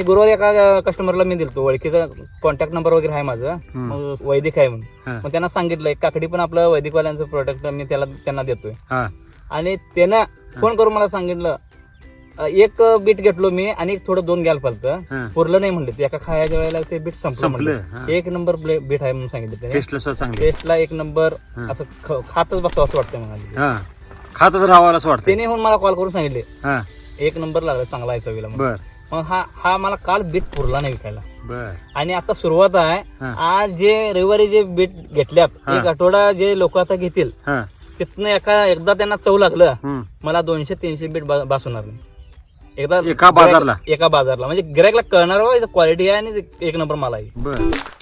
मी गुरुवारी एका कस्टमरला मी दिलतो, ओळखीचा कॉन्टॅक्ट नंबर वगैरे आहे माझा, मग वैदिक आहे म्हणून. मग त्यांना सांगितलं एक काकडी पण आपलं वैदिकवाल्यांचं प्रोडक्ट मी त्यांना देतोय. आणि त्यानं फोन करून मला सांगितलं, एक बीट घेतलो मी आणि थोडं 2 घ्यायला पाहिजे, पुरलं नाही म्हणले. एका खायच्या वेळेला ते बीट संपलं. 1 नंबर बीट आहे म्हणून सांगितलं. टेस्टला 1 नंबर, असं खातच बसतो असं वाटतं मला, खातच राहावं असं वाटतं. त्याने मला कॉल करून सांगितले 1 नंबर लागला, चांगला आहे चवीला. मग हा मला काल बीट पुरला नाही विकायला. आणि आता सुरुवात आहे. आज जे रविवारी जे बीट घेतल्यात, 1 आठवडा जे लोक आता घेतील, तिथनं एकदा त्यांना चव लागलं, मला 200-300 बीट भासवणार नाही. एकदा एका बाजारला म्हणजे गिरायकला कळणार क्वालिटी आहे आणि 1 नंबर मला आहे.